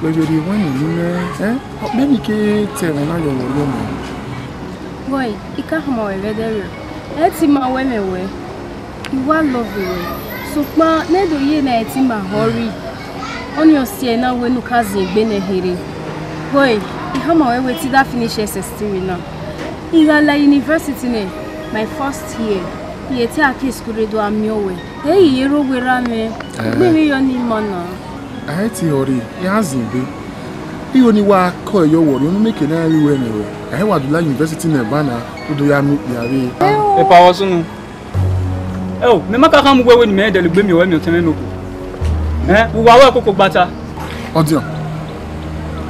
Lójúdi wọ́n ní nílẹ̀ bẹ́ẹ̀ni ké tẹ̀wọ̀n náà yọ̀ wọ̀ lọ́mọ. Boy, ika hama wevedere. Eti ma wemewe. Iwa love we. Sukma nedo ye na eti ma hori. Oni osie na wenu kazi egbene here. Boy, ihama wewe ti da finish SS3 na. Igala University ne my first year. Yete ake skure do amiowe. Hey yero werame. Gbe yo ni mana. Ti hori ya zimbe. Iyo ni wa ko yo wori onu meke na ri we mewe. Wa Dula University na bana odo ya mi yare. E pa wo sunu. Me maka kan mu wewe ni me de legbe mi we mi o teme noku. Wo wa we koko gbata. Odion.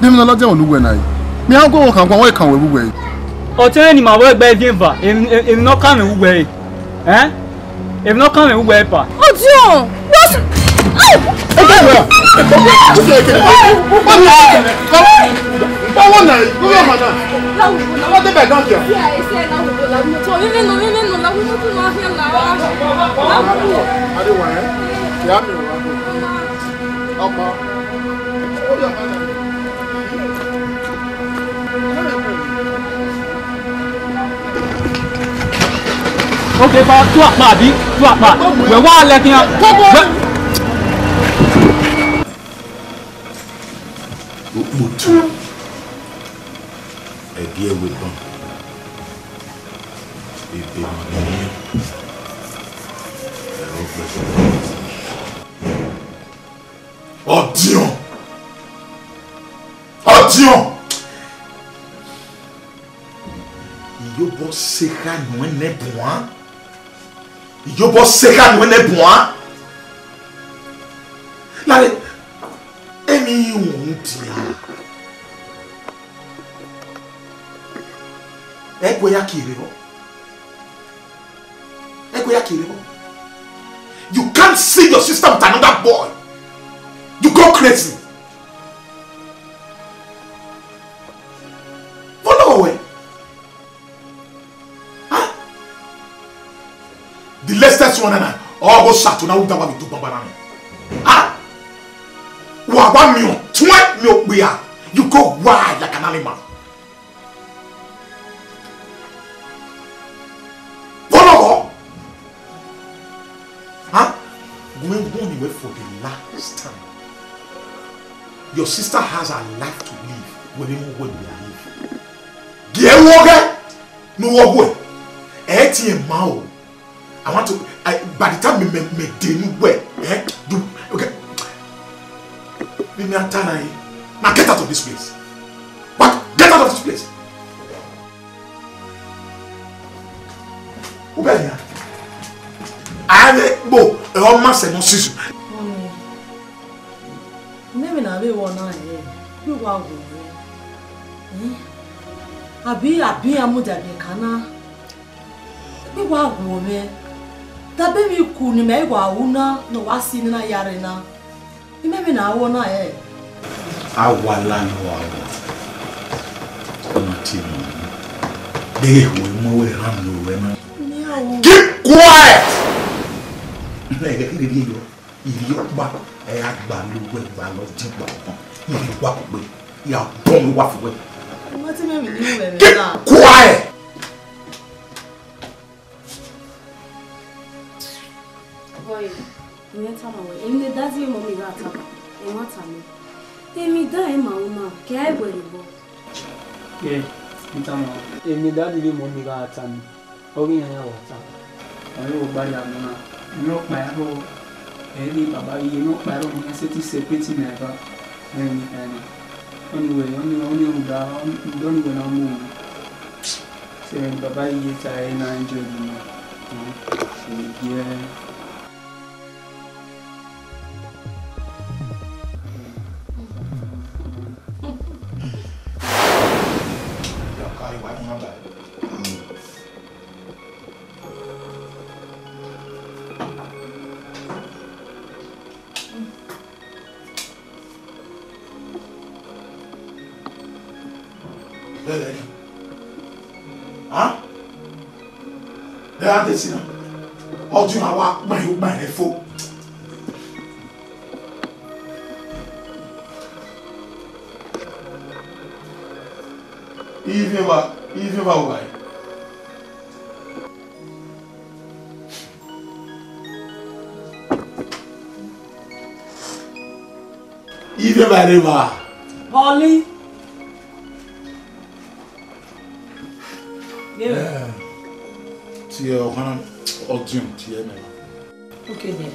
Dem na lo je oluwe na yi. Mi an go kan we kan we wuwe. O teme ni ma we gba evienva. E no kan me wuwe. E no kan me wuwe pa. Odion. What? Okay, ba tu apa bi? Tu apa? We wa le kin. Mutu. Bien with them. Odion! Odion! Yobo seka nou ne bon. Yobo seka nou ne bon. La emi untia. You can't see your sister with another boy. You go crazy. Follow away. Huh? The latest one and I all go shut to now with what we do baba. Ah? Wa mi on 20 mi o you go wild like an animal. Away for the last time. Your sister has her life to live when we live. Dear Woga, no way. I want to. By the time me do well, okay. Now get out of this place. What? Get out of this place. Ubelia. Bo, Roma se non sisu. Nemi na be wona e. Bi wa go. Abi amuda be kana. Bi wa go me. Da be mi ku ni me wa una no wasi ni na yare na. Ni me na wona e. Awala no wa. Ona ti mo. De wo mo we ram no we na. Keep quiet. Nega kiri dia yo. Iri yo ba e agba lu we ba lo ti ba kan. Iri wa pe. Ya bon wa fi we. Mo ti me mi ni we na. Keep quiet. Boy, me tama we. Inde dazi mo mi ga tama. E wa tama. Emi da e ma uma, ke e gwe bo. Ke, ntama. Emi dazi le mo mi ga tama. Ogi yan ya wa tama. Ayo ba ya mo na. No paro. Eli baba ye no paro mo se ti se peti na ba. Anyway, don't go no more. Say, Baba, you try and enjoy the yeah. Huh? They are this, you know. Or do you have my phone? Even why? Even by river. Holly. Yeah. Tia, one or Jim, Tia. Okay, then.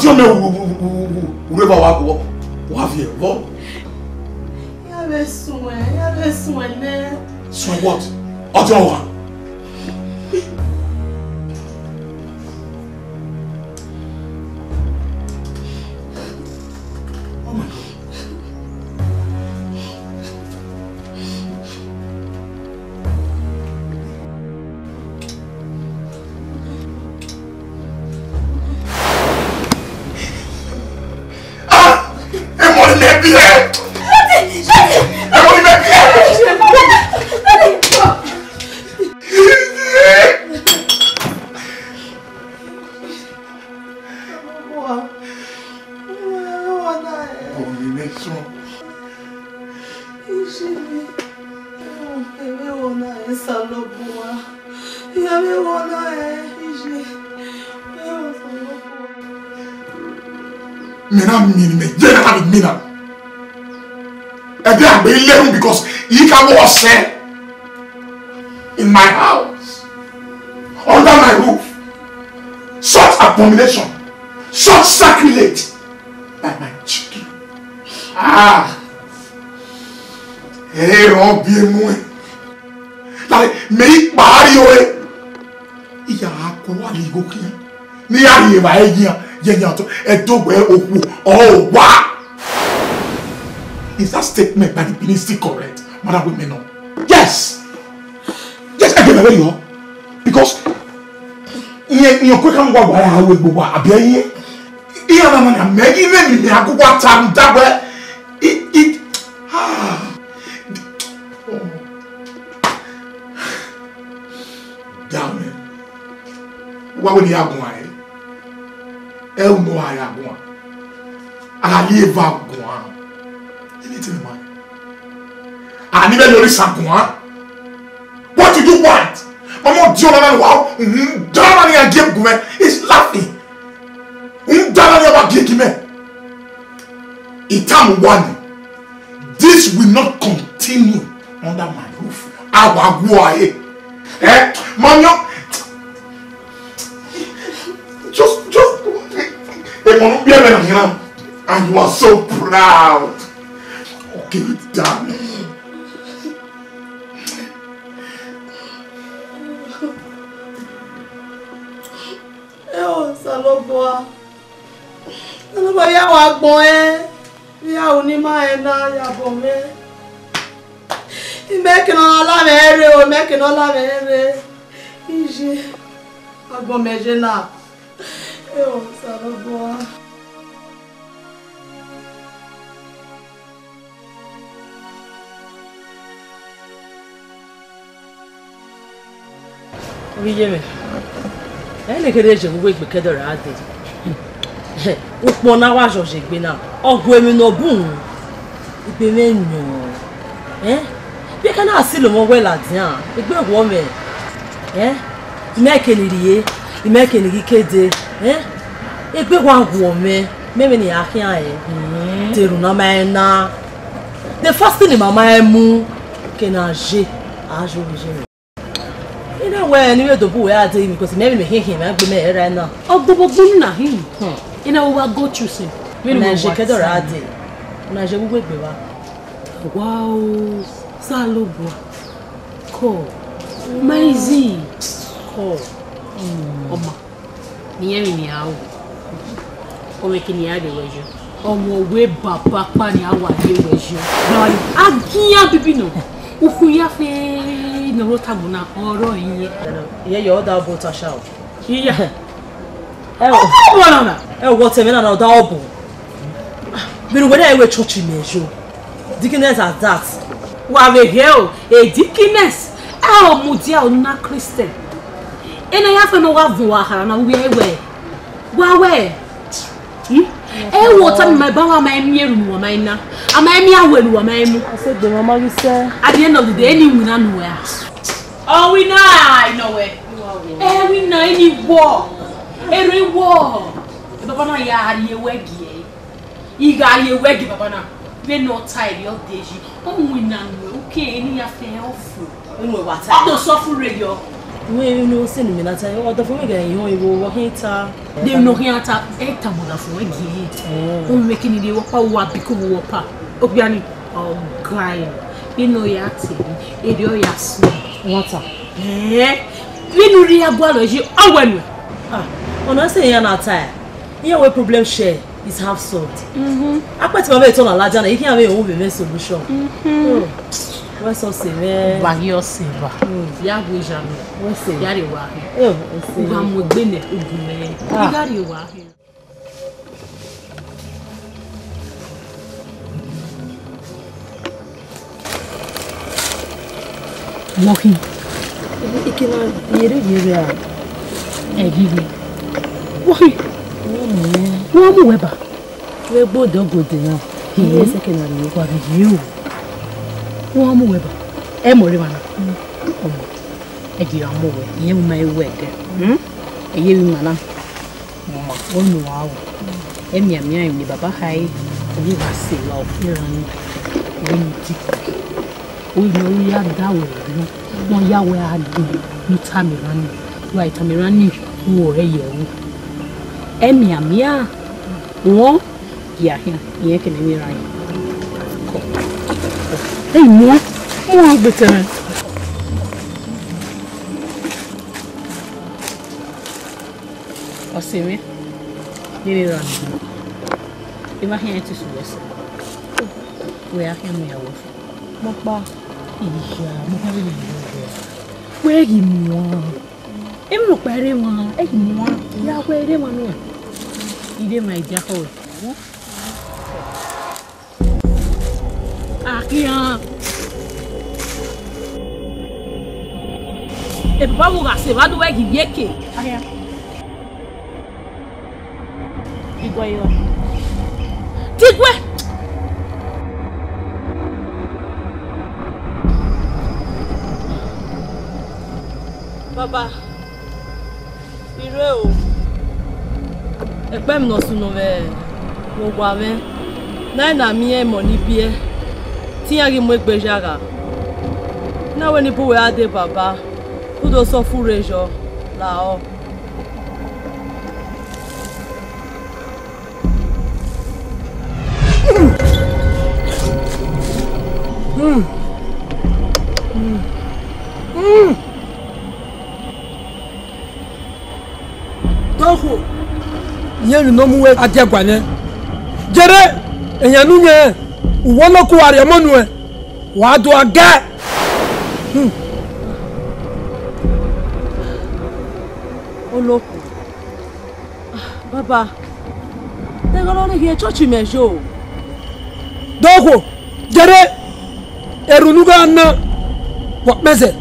Dieu me wa vie bon. Il y avait soin. Soin what? Audio wa. Oh my God. Because he can was in my house, under my roof, such abomination, such sacrilege by my children. Hey, don't be more. Like me, Mario. Iya ako wali go kiya. Ni aye ba eyan to edogbe oku oh wa. Is that statement by the ministry correct? Madam women no. Yes, again, where you are. Because you quick and go by how we go. Abia here na make even me akukwa tam dawe it damn it. What would you have going? El no I have one. I live out going. Anything man. I never know this happen. What do you want? Mama Jonathan wow. Jonathan and give government is laughing. Jonathan and give me. Itam one. This will not continue under my roof. I will go ahead. Mama. Just and you are so proud. Okay, damn it. Saloboa. Saloboa ya wa gbon ya oni ma na ya bo me. I make no la mere o make no la mere. Ije agbon me je na. Saloboa. Oyeme. Ene kede je wo egbe kedoro ade. Upo na wa George egbe na. Ogun emi no bun. Igbe menyo. Bí ká náà sí lò mọ́ wẹ́lá díàn, ẹgbẹ́ ìwọ́ mẹ́, ìmẹ́kẹ̀lìrìyé, ìmẹ́kẹ̀lìrì kéde, ẹgbẹ́ wa wọ̀ mẹ́, mẹ́mẹ́ ni àkíyàn ẹ̀, tèrò náà máa ń ná. The first thing màmá ẹ mú kí náà ṣe, àáṣọ òbíṣẹ́ rẹ̀. Iná wẹ̀ ni wẹ́ẹ̀ tó bú wẹ́ àti ìmì kò sí mẹ́rin mi hìhìn máa ń gbé mẹ́rin rẹ̀ náà. Ọgbọ́gbọ́gbọ́ nà hìn, iná wo wa go through sí. Nàìjíríà kẹ́dọ̀rọ̀ àdè, Nàìjíríà gbogbo ìgbé wa. Wow. Salobua. Ko. Maizi. Ko. Oma. Niyemi ni awo. Ome kini ade wejo. Omo we baba pa ni awa de wejo. Right. Agiya bibi no. Uku ya fe no rota muna oro yin. Ye yo da bota shaw. Iya. Oh, bona. What teme na da obo. Binu we dey we church mejo. Deaconess as that. Wawe hell, a deaconess. Oh, mudia na Christian. Ena ya fe no wa vuwa hara na we we. Wawe. Water my bawa my mieru wa my na. Ama emi awelu wa my mu. I said the mama you say. At the end of the day, any wina nowhere. Oh, we know I know it. We know any war. Every war. Baba na ya hari ye wegi. Iga ye wegi baba na. We not tired your days. We know okay any affair of we know what I don't suffer radio. We know send me that I order for me you will work it. They know here at eta mother for again. We making the wapa wa biku wapa. Obiani oh guy. We know ya ti. E dio ya su. Water. We know ria boalo ji awen. Ona say ya na tie. Here we problem share is half solved. Apart from it on a large and you can't have a solution. What's so severe? Bagio silver. Yabu Jam. What's it? Yariwa. Oh, Ugam would been it. Yariwa. Walking. It cannot be real. Why? One Weber. We're both good now. He is secondary. What are you? One Weber. Emorivana. A dear mower. You may wed. A year mana. Mamma, one wow. Emmy and me, and Baba High. We must say love here and we know we are down. No Yahweh had been. You Tamirani. Why Tamirani? Who are you? Emmy and Mia. One, yeah, here can be right. Hey, more better. Or see me? You run. You are here to Suez. We are here, me away. Mokba, where you more? I'm not very well. I want ya where they want me. You did my jackal. Akia. E Papa will say, "What do I give you?" Akia. Igoyo. Tigwe. Baba. Ire o. Ẹgbẹ́ mi náà sunu bẹ́ẹ̀ mo wà mẹ́ náà nà mí ẹ̀ mọ̀ níbí ẹ̀ tí yẹn kì í mú ẹgbẹ́ ṣáà náà wẹ́n ní búwẹ́ adé bàbá kó tó sọ fún rẹ̀ jọ làọ́. Tọ́kù yẹn nínú mú ẹ àti ẹgbà yẹn jẹrẹ èèyàn nú yẹn ìwọ ló kó àrẹ mọ́nu ẹ wàá do agẹ́. Olókùn bàbá tẹ́gbọ́n lọ́nà kí ẹ chọ́ọ̀chì mẹ́ṣọ́. Tọ́kù jẹrẹ èrùnúgà ná wọ́n mẹ́sẹ̀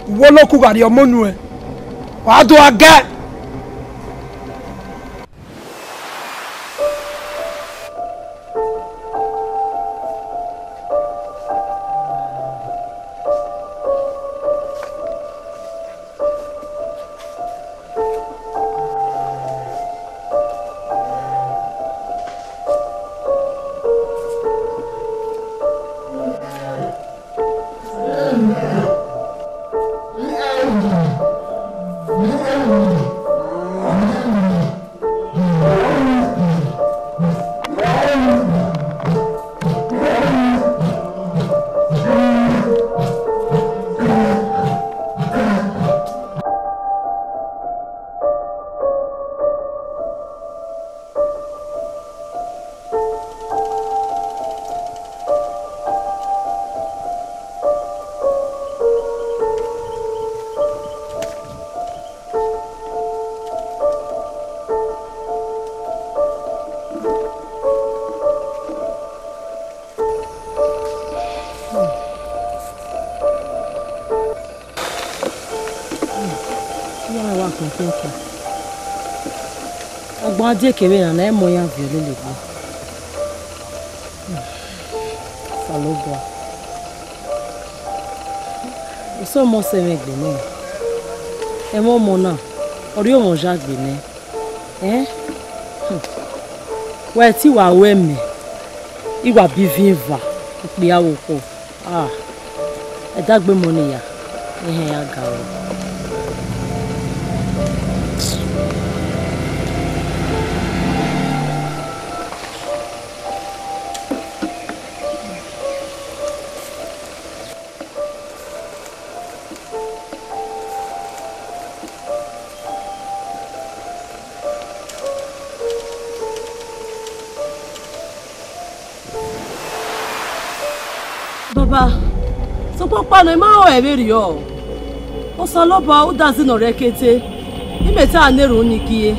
Wolo ku gari omonu e. Wa do aga. Adie kere na e mo ya viole le gbo. Salobo. Iso mo se me gbe ni. E mo mo na. Ori o mo ja gbe ni. We ti wa we me. Iwa bi viva. Ipe awo ko. E dagbe mo ni ya. Ya ga o. Baba, so papa no ma o eberi o. O san loba o dazi no rekete. Imeta aneru ni kiye.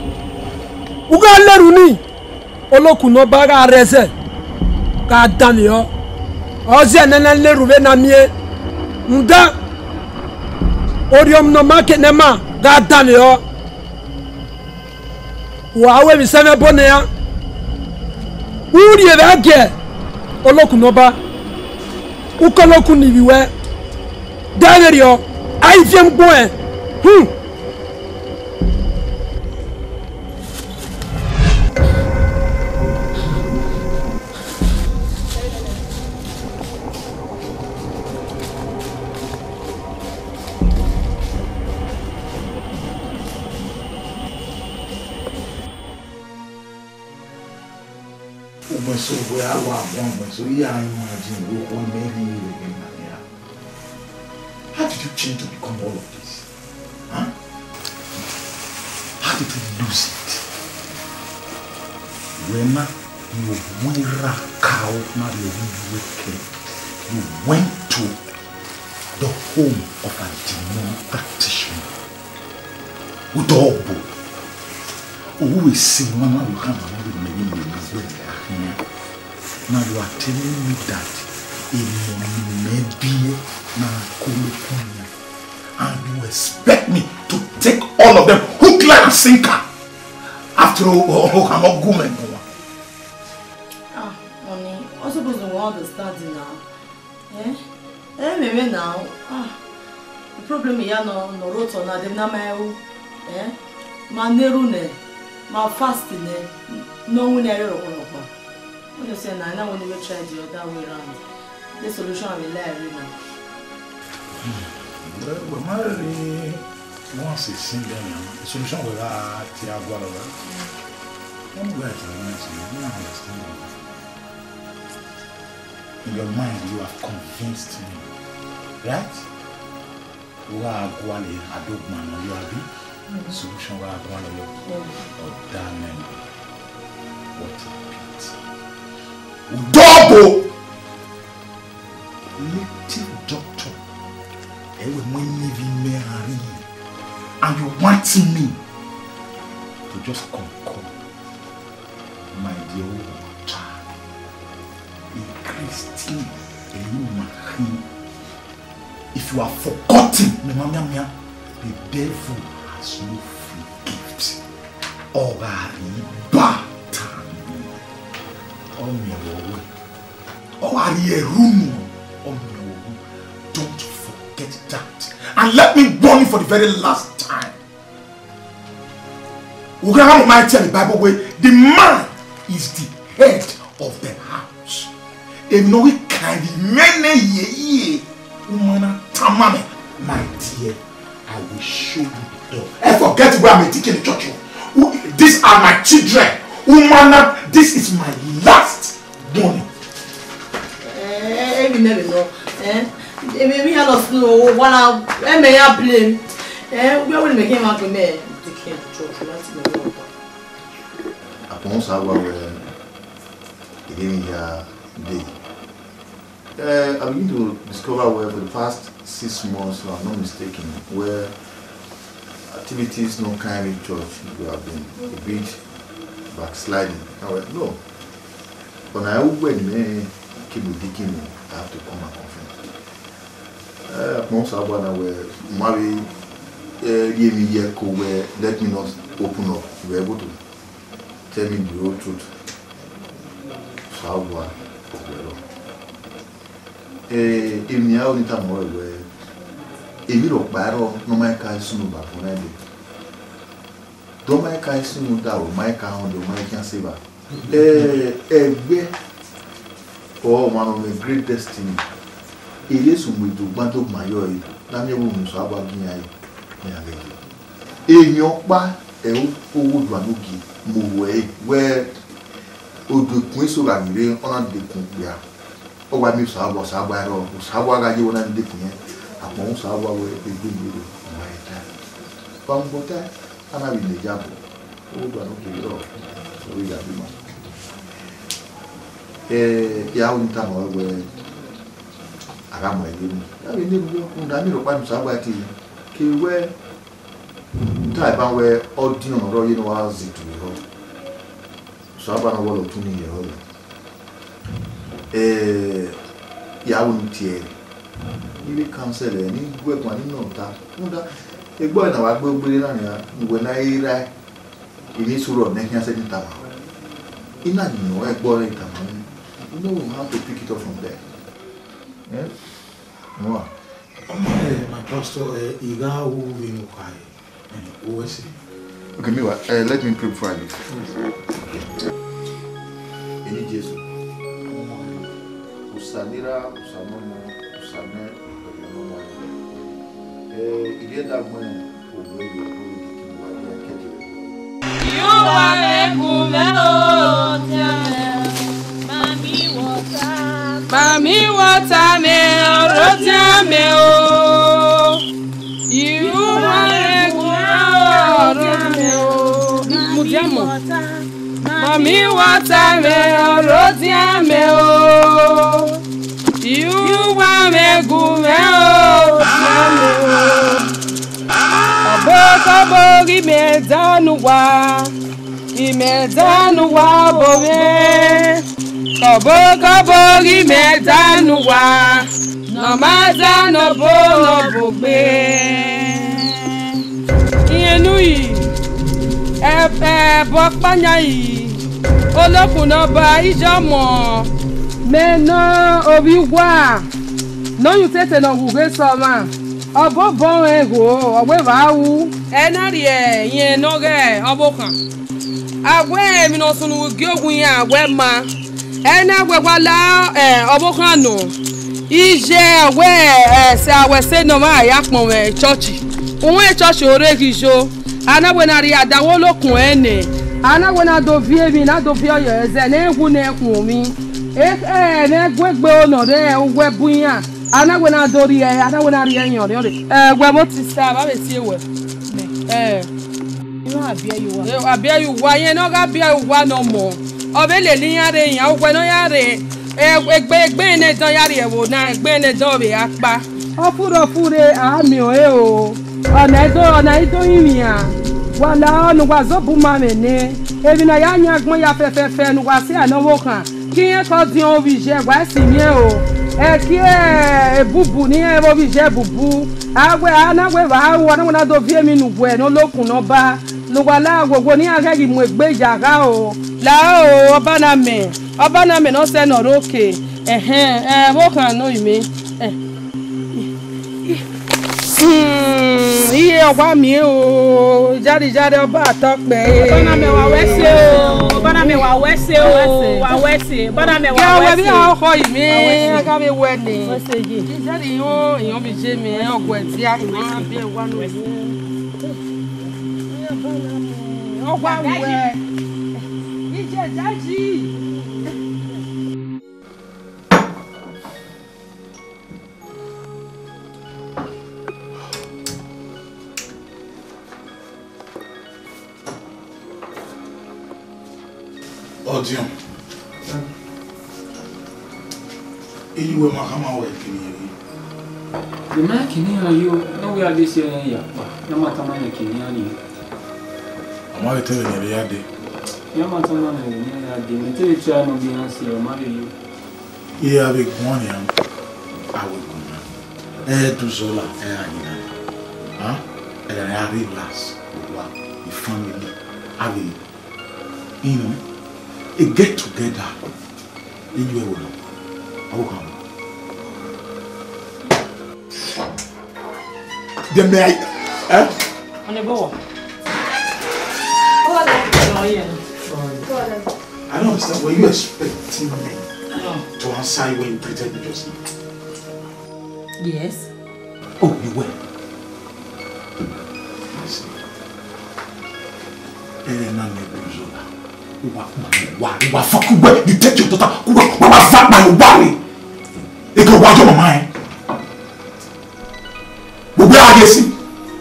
Uga leru ni. Olokun no baga reze. Ka dami o. Ozi enena leru be na mie. Nda. Oriom no market ne ma ga dami o. Wa we bi sene bone ya. Uri e ba ge. Olokun no ba. Ukoloku ni biwe Daverio ai viem boe So we are one, so yeah, I imagine one maybe how did you change to become all of this? Huh? How did you lose it? Rema, you were a cow, not you went to the home of a demon practitioner with all who is saying, Mama, you can't now you are telling me that and you expect me to take all of them hook, line and sinker after all I'm not good. Honey, I'm supposed to understand now. Maybe now. The problem is no roto na dem na my ma nerune, ma fasting no one error. What you say now? Now when we try the other way around, the solution will lie now. Well, marry once it's seen them, the solution will lie to our brother. One way to you understand. In your mind, you have convinced me, right? You are going to adopt man, you are the solution. We are going to damn what a pity. Double native doctor, and you want me to just concur, my dear old child, a Christian, a human, if you are forgotten, the devil has no free gift. Don't forget that. And let me warn you for the very last time. We're going to tell the Bible way. The man is the head of the house. And no kind many ye woman tamame. My dear, I will show you the door. I forget where I'm taking the church. These are my children. Woman, this is my last warning. We never know. Maybe I don't know what I may have blame. We will make him out to me. Taking the church. Upon our giving here day. I begin to discover where for the past 6 months, if I'm not mistaken, where activities no kind of church we have been a bit backsliding. No. When I went keep digging, I have to come and confess. Most of them were married, let me not open up. You were able to tell me the whole truth. So èmi a only time where èmi ro paro no mai kai sunu ba fún ẹ do mai kai sunu da o mai ka on do mai kan se ba ẹgbẹ́ oh man of a great destiny ele sun mi do gba to mayo yi na mi wo mu so aba gin ayi ni age èyàn pa e owo do anogi mo we odo kun so ga mi re ona de kun pia o wa mi so abo ro so abo aga je wona de kun yen apon so abo we egbe mi do mai ta pambota ana bi le jabo o do anogi ro so ya bi ma ya un ta mo we ara mo ele mi ya bi ni bi o da mi ro pa mi so abo ati ke we ta ba we odin oro yi no wa zitu ro so aba na wo lo tun ni ro ya un tie ile cancel ni gwe kwa ni no ta nda egbo na wa gbe gbere na ni we na ira ini suro ne kan se ni ta ma ina ni no egbo re ta ma you know how to pick it up from there. Yes? No. My pastor, Iga who will cry. Who is he? Okay, me what? Let me pray before I leave. Any Jesus. Usanira, usanomo, usane, usanomo. Il da mwen owe yo kiwa ya kete. You are kumelo tiame. Mami water me rotia me o. You are rotia me o. Mudiamo. Mami water me rotia me o. You are me gume o. Aboko bogi me danuwa. Imedanuwa bobe. Kabo gi medanuwa no maza no bogbe iyenu yi bo panya yi olokun no ba ijomo me no obi wa no you tete no guge so ma obo bon ego ogbe ba wu enari yen no ge obokan agwe mi no sunu gi ogun yan agwe ma ena gwegwala obokano ije we se awese no ma ya pon we church ohun church ore kijo anagwenari adawo lokun ene anagwena do vie mi na do vie oyo eze na ehun na ekun mi na gwegbe ono re ogwe buyan anagwena do ri anagwena ri eyan re gwe mo ti sa ba be si ewe you abia you wa yen no ga bia wa no mo obele ni yare yan ogwe no yare egbe ne dan yare ewo na egbe ne dan be apa ofure ami o ona ido yiyan wala onu wa zo bu ma me ne ebi na ya nya gbon ya fefe nu wa si anawo kan ki yen ko din o bi je wa si mi o Ekie bubu ni e bo bi je bubu. Awe anagwe ba wo na do vie mi nugwe no lokun no ba. Nugwala gogo ni agagi mu egbe jaga o. La o Oba na me no se no roke. Mo kan no imi. Iye ọgbà mi o jáde ọba àtọpẹ. Bọ́nà mi wà wẹ́sẹ̀ o. Bọ́nà mi wà wẹ́sẹ̀ o. Wà wẹ́sẹ̀. Bọ́nà mi wà wẹ́sẹ̀. Kí ọmọ bí àwọn ọkọ yìí mi ká mi wẹ ni. Jáde èèyàn mi jẹ mi ọgbọ ẹtí àìmọ́ bí wà lórí. Ọgbà wẹ. Ìjẹ jájì. Odion. Eyiwe makama wa kiniri. The man kini ayo no we are this year ya pa. Na mata man kini ani. Ama tele nyere ya de. Ya mata man ni ya de. Me tele try no bi ansi o ma le yo. Ye ave gwon ya. Awe gwon. Tu zola anyina. Ah? Ela ya relax. Wa the family. Ave you know a get together in your world. How come? The may On the board. I don't understand. Were you expecting me to answer you when you treated me just now? Yes. Oh, you were. Listen. You take your daughter. My worry. They go watch your mind.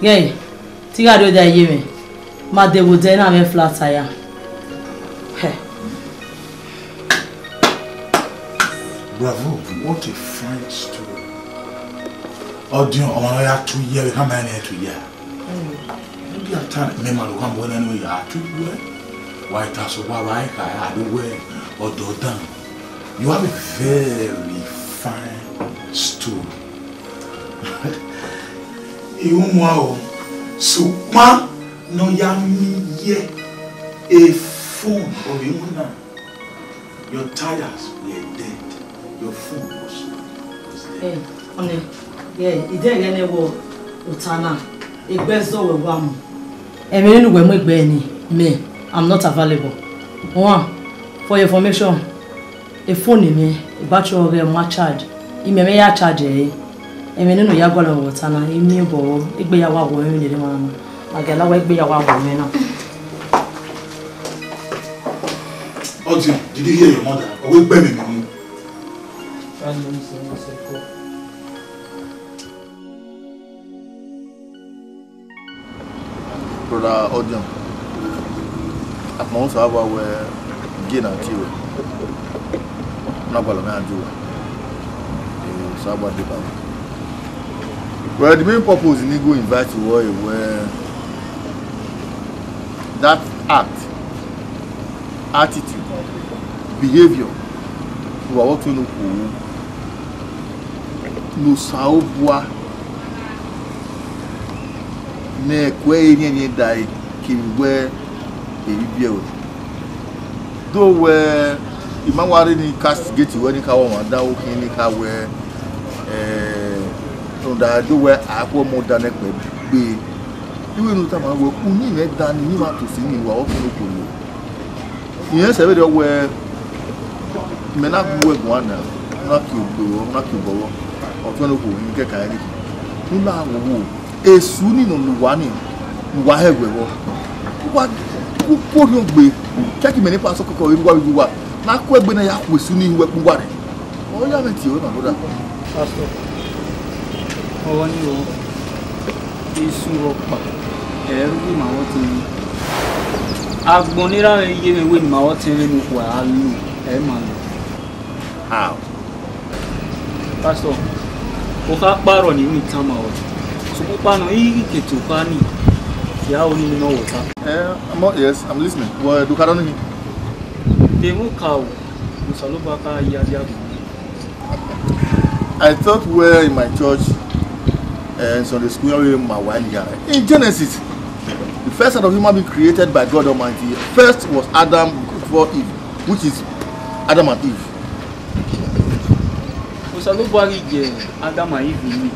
Yeah, Tiga do that yeme. Ma de wo de na me flat tire. Bravo, what a fine story. Odion, I 2 years, how many 2 years? Maybe I can't remember the one when we are 2 years. White House of Hawaii, I do wear or do down. You have a very fine story. You know, so one no yummy ye a phone of you now. Your tires were dead. Your phone was dead. Yeah, it didn't get any war. Utana, a bezo with one. I mean, when we me, I'm not available. One, for your information, a phone in me, a battery of a charge. You may charge a. I mean, no, you're going to Utana, a new ball, it be a wow woman in the man. I get away be a wow woman. Odion, did you hear your mother? Or we bury me? Brother Odion, at most of our gain and tear. Not what I do. So about the well, the main purpose in go invite you where that act, attitude, behavior, you are working on no saubwa ne kwe ni dai kiwe ebibio do we imawari ni castigate we ni ka won da o kin ni ka we so da do we akwo mo da ne pe gbe iwe nu ta ma wo uni me da ni ma to si ni wa o fun ko lo iyan se be do we me na bu we gwan na ki o na ki bowo o to no ko ni ke ka ni ni ma wo esu ni no wa ni wa hegwe wo wa ku po no gbe check me ni pa so kokko wi wa na ko egbe na ya ku esu ni we ku wa re o ya me ti o na boda pastor o ni o esu ro pa eru ni ma wo ti agbon ni ra ye me we ni ma wo ti ri nu ku alu e ma how pastor o ka paro ni mi tan ma o so ko pa no yi ke to ka ni ya o ni no wota yes, I'm listening. Well, do karoni de mo ka o mo salo ba ka ya ya I thought we're in my church and Sunday school my one guy. In Genesis, the first set of human being created by God Almighty. First was Adam before Eve, which is Adam and Eve. Usalubari je Adam and Eve ni.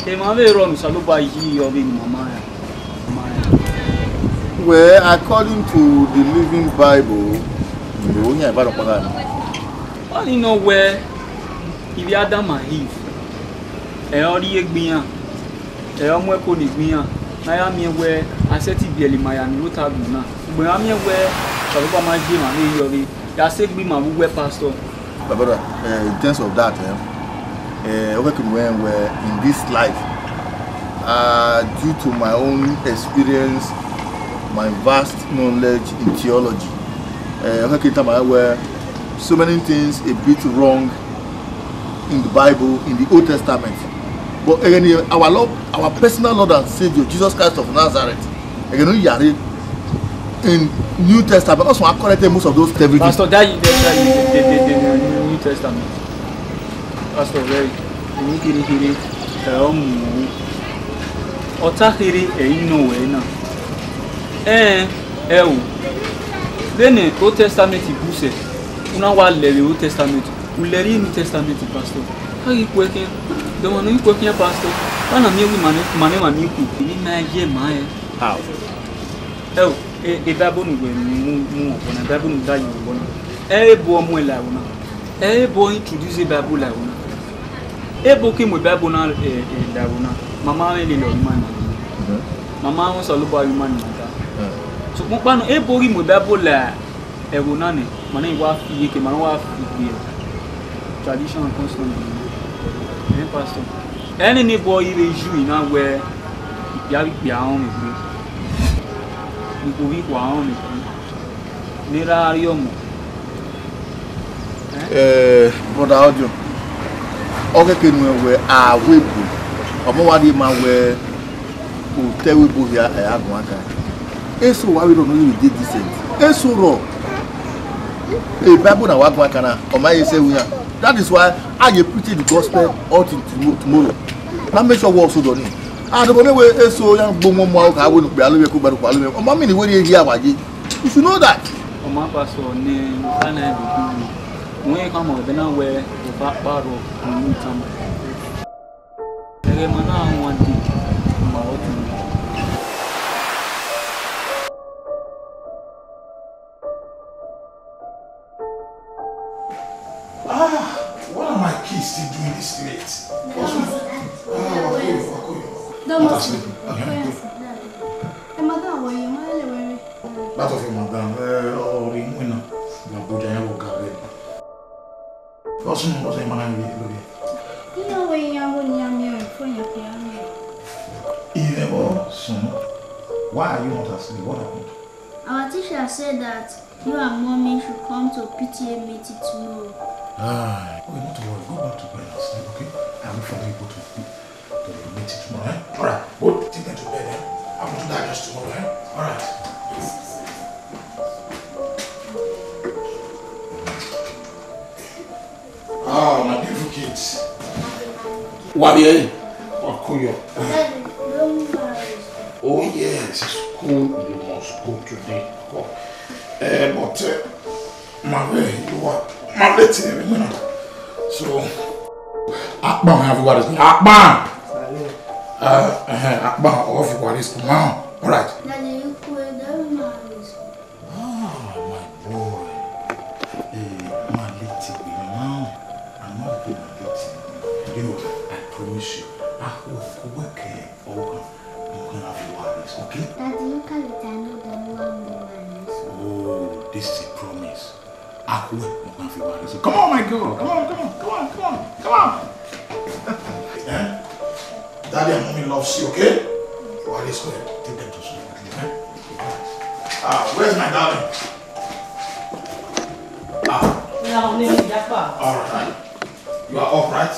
Emave ro usalubari yi obi mama ya. Well, according to the Living Bible, no, yeah, but I don't know where if Adam and Eve. Ori egbiyan. Omo eko ni gbiyan. Na ya mi we aseti bieli maya ni lota bi na. Gbe ya mi we saluba ma je ma ni yori. Ya se gbi ma we pastor. But brother, in terms of that, when we're in this life, due to my own experience, my vast knowledge in theology, where so many things a bit wrong in the Bible, in the Old Testament. But again, our Lord, our personal Lord and Savior, Jesus Christ of Nazareth, again, in New Testament, also I corrected most of those everything. Pastor, that the New Testament. Pastor, very hiri otakiri eino we na. Then Old Testament ibuse. Una wa le Old Testament. Uleri New Testament pastor. How you working? The one you working pastor. Wana mi wi mane ku ni na je ma e. How? E Bible nu mu na Bible nu da you bona. Bo mu la una. Bo introduce Bible la una. Bo ki mu Bible na da una. Mama we le lo man. Mama won so lo ba you man na. So mo pa no bo ri mu Bible la una ne. Mane wa fi ke man wa fi tradition constant. Pastor. Any boy you now where you be on me. You go be on me. Nira yomo. Brother Audio. Okay, can we webu. Omo wa di ma we o te webu here agwaka. Eso why we don't know you did decent. Eso ro. E Bible na wagwaka na o ma say we. That is why I preach the gospel all tomorrow. Now make sure we also done it. And the way so young boom walk, I will be able to go. Oh, mommy, the way you hear about it, you should know that. Oh, my pastor, name, can I do? When you come out, then I wear the back bar of new time. I want it. What are my kids still doing this late? That of your madam, or in winner, my body, I will go away. Also, what am I doing? You know when you are for your piano. Even son, why are you not asleep? What happened? Our teacher said that you and mommy should come to PTA meeting tomorrow. Okay, not to worry. Go back to bed and sleep, okay? I will for you go to the meeting tomorrow, eh? Alright, go take them to bed, eh? I will do that just tomorrow, eh? Alright. Oh, my beautiful kids. Wabie, Wakuyo. Oh, yes, school. You must go today. Go. But, my way, you are. My little, so Akban have what is Akban. Akban of what is now. All right. Ah, my boy. My little now. I'm not good at it. You know, I promise you, I will work over. I'm gonna have what is okay. Daddy, you can't tell me the one. Oh, this is a promise. Come on, my girl. Come on. Daddy and mommy loves you, okay? Well, let's go ahead. Take them to sleep, okay? Where's my darling? All right. You are up, right?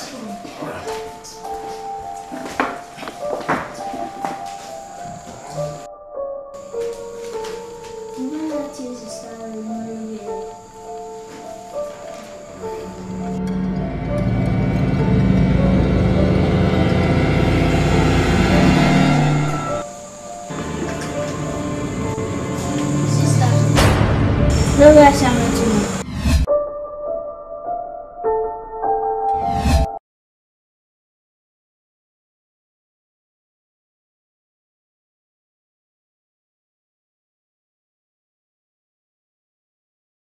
All right. Lórí àṣà mẹ́tìmọ̀.